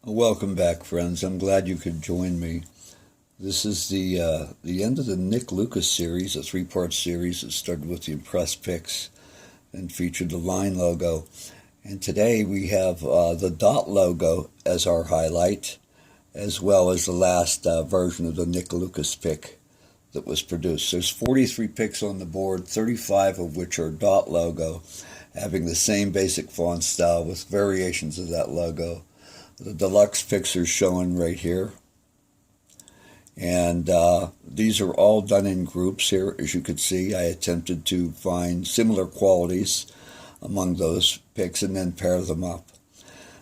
Welcome back, friends. I'm glad you could join me. This is the end of the Nick Lucas series, a three-part series that started with the Impress picks and featured the line logo. And today we have the dot logo as our highlight, as well as the last version of the Nick Lucas pick that was produced. There's 43 picks on the board, 35 of which are dot logo, having the same basic font style with variations of that logo. The deluxe picks are shown right here. And these are all done in groups here. As you could see, I attempted to find similar qualities among those picks and then pair them up.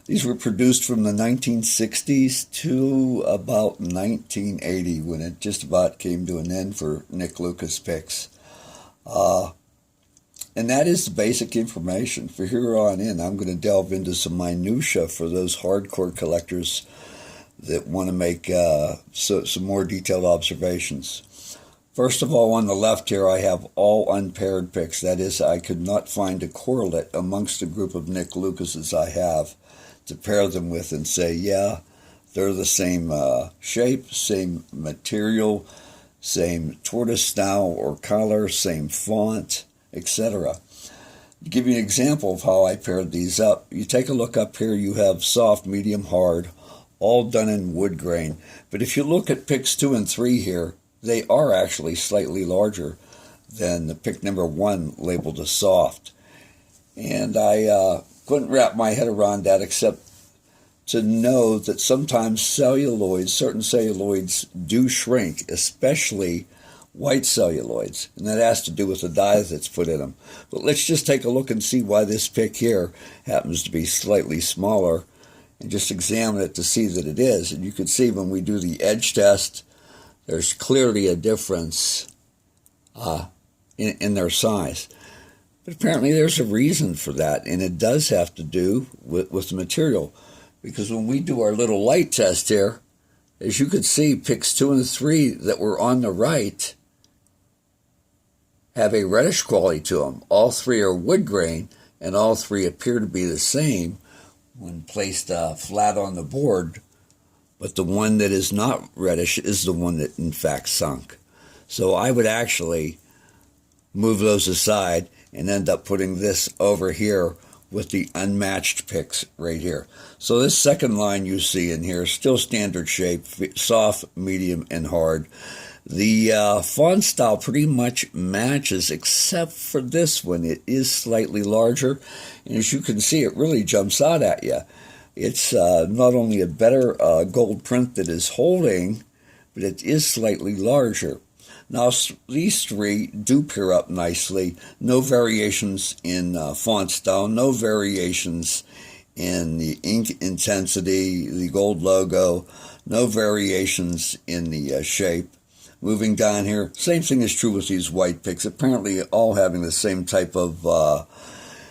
These were produced from the 1960s to about 1980, when it just about came to an end for Nick Lucas picks. And that is the basic information. For here on in, I'm going to delve into some minutia for those hardcore collectors that want to make some more detailed observations. First of all, on the left here, I have all unpaired picks. That is, I could not find a correlate amongst the group of Nick Lucases I have to pair them with and say, yeah, they're the same shape, same material, same tortoise style or color, same font, etc. To give you an example of how I paired these up, you take a look up here, you have soft, medium, hard, all done in wood grain. But if you look at picks 2 and 3 here, they are actually slightly larger than the pick number 1 labeled as soft. And I couldn't wrap my head around that except to know that sometimes certain celluloids do shrink, especially white celluloids, and that has to do with the dye that's put in them. But let's just take a look and see why this pick here happens to be slightly smaller, and just examine it to see that it is. And you can see when we do the edge test, there's clearly a difference in their size. But apparently there's a reason for that, and it does have to do with the material. Because when we do our little light test here, as you can see, picks 2 and 3 that were on the right have a reddish quality to them. All 3 are wood grain, and all 3 appear to be the same when placed flat on the board, but the one that is not reddish is the one that in fact sunk. So I would actually move those aside and end up putting this over here with the unmatched picks right here. So this second line you see in here is still standard shape, soft, medium, and hard. The font style pretty much matches, except for this one. It is slightly larger, and as you can see, it really jumps out at you. It's not only a better gold print that is holding, but it is slightly larger. Now, these 3 do pair up nicely. No variations in font style, no variations in the ink intensity, the gold logo, no variations in the shape. Moving down here, same thing is true with these white picks, apparently all having the same type of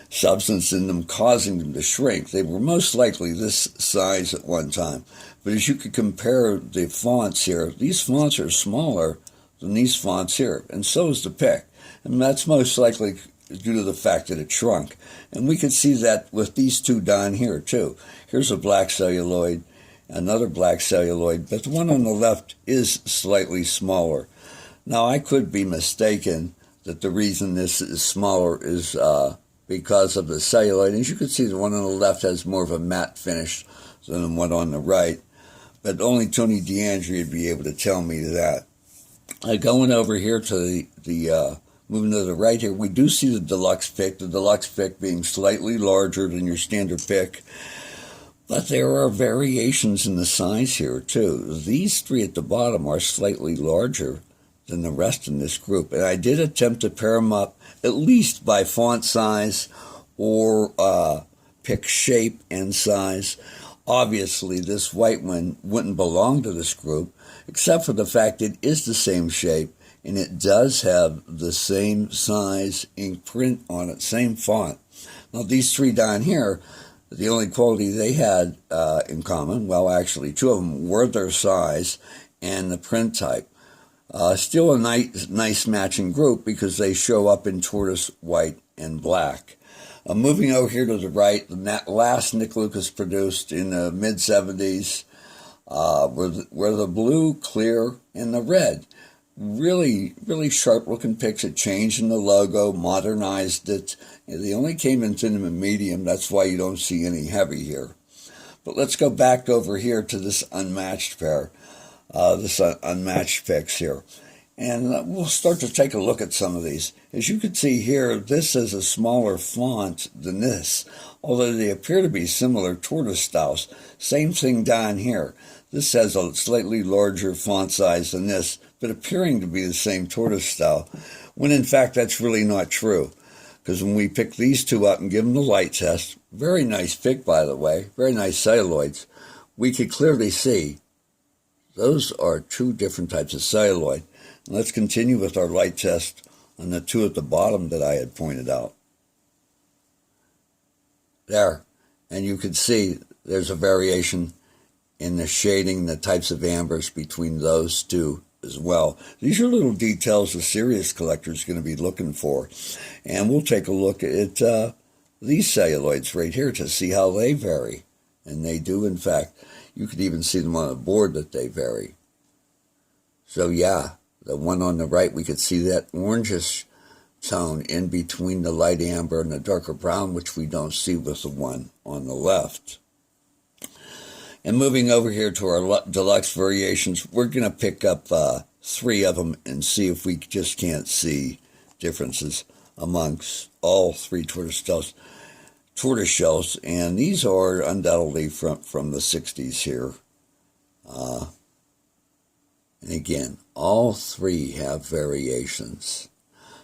substance in them, causing them to shrink. They were most likely this size at one time. But as you could compare the fonts here, these fonts are smaller than these fonts here, and so is the pick. And that's most likely due to the fact that it shrunk. And we can see that with these 2 down here, too. Here's a black celluloid, another black celluloid, but the one on the left is slightly smaller. Now, I could be mistaken that the reason this is smaller is because of the celluloid. As you can see, the one on the left has more of a matte finish than the one on the right, but only Tony DeAndre would be able to tell me that. Going over here to the moving to the right here, we do see the deluxe pick being slightly larger than your standard pick. But there are variations in the size here, too. These 3 at the bottom are slightly larger than the rest in this group. And I did attempt to pair them up at least by font size or pick shape and size. Obviously, this white one wouldn't belong to this group, except for the fact it is the same shape, and it does have the same size ink print on it, same font. Now, these 3 down here, the only quality they had in common, well, actually, 2 of them were their size and the print type. Still a nice matching group because they show up in tortoise, white, and black. Moving over here to the right, the last Nick Lucas produced in the mid-70s were the blue, clear, and the red. Really, really sharp-looking pics. It changed in the logo, modernized it. They only came in thin and medium. That's why you don't see any heavy here. But let's go back over here to this unmatched pair, unmatched pics here. And we'll start to take a look at some of these. As you can see here, this is a smaller font than this, although they appear to be similar tortoise styles. Same thing down here. This has a slightly larger font size than this, but appearing to be the same tortoise style, when in fact that's really not true. Because when we pick these two up and give them the light test, very nice pick by the way, very nice celluloids, we could clearly see those are two different types of celluloid. And let's continue with our light test on the two at the bottom that I had pointed out. There, and you can see there's a variation in the shading, the types of ambers between those two as well. These are little details a serious collector is going to be looking for. And we'll take a look at these celluloids right here to see how they vary. And they do, in fact. You could even see them on the board that they vary. So yeah, the one on the right, we could see that orangish tone in between the light amber and the darker brown, which we don't see with the one on the left. And moving over here to our deluxe variations, we're going to pick up 3 of them and see if we just can't see differences amongst all 3 tortoise shells. And these are undoubtedly from the 60s here. And again, all 3 have variations.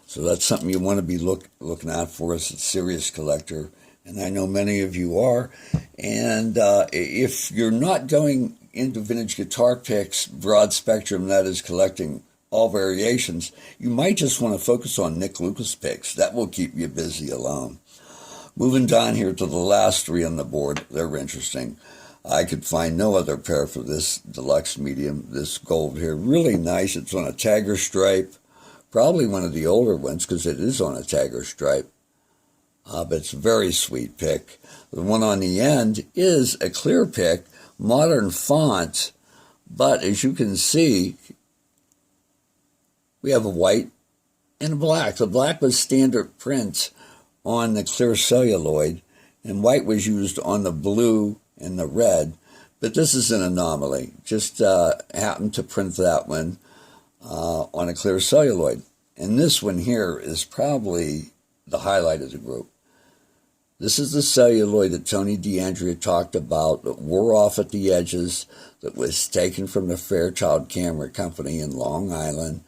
So that's something you want to be looking out for as a serious collector. And I know many of you are. And if you're not going into vintage guitar picks, broad spectrum, that is collecting all variations, you might just want to focus on Nick Lucas picks. That will keep you busy alone. Moving down here to the last 3 on the board, they're interesting. I could find no other pair for this Deluxe Medium, this gold here. Really nice. It's on a tagger stripe. Probably one of the older ones because it is on a tagger stripe. But it's a very sweet pick. The one on the end is a clear pick, modern font, but as you can see, we have a white and a black. The black was standard print on the clear celluloid, and white was used on the blue and the red, but this is an anomaly. Just happened to print that one on a clear celluloid. And this one here is probably the highlight of the group. This is the celluloid that Tony DeAndrea talked about that wore off at the edges, that was taken from the Fairchild Camera Company in Long Island,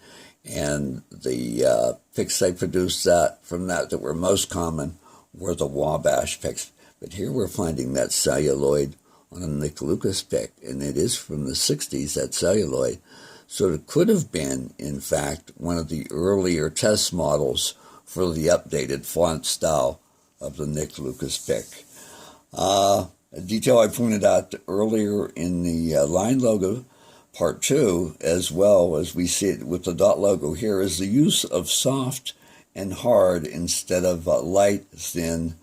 and the pics they produced from that were most common were the Wabash pics. But here we're finding that celluloid on a Nick Lucas pick, and it is from the 60s, that celluloid. So it could have been, in fact, one of the earlier test models for the updated font style of the Nick Lucas pick. A detail I pointed out earlier in the line logo, part 2, as well as we see it with the dot logo here, is the use of soft and hard instead of light, thin,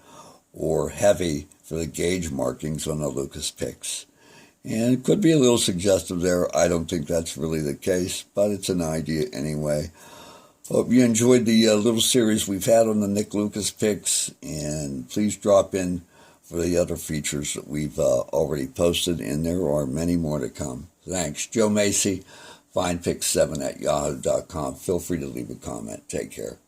or heavy for the gauge markings on the Lucas picks. And it could be a little suggestive there. I don't think that's really the case, but it's an idea anyway. Hope you enjoyed the little series we've had on the Nick Lucas picks, and please drop in for the other features that we've already posted, and there are many more to come. Thanks. Joe Macy, findpick7@yahoo.com. Feel free to leave a comment. Take care.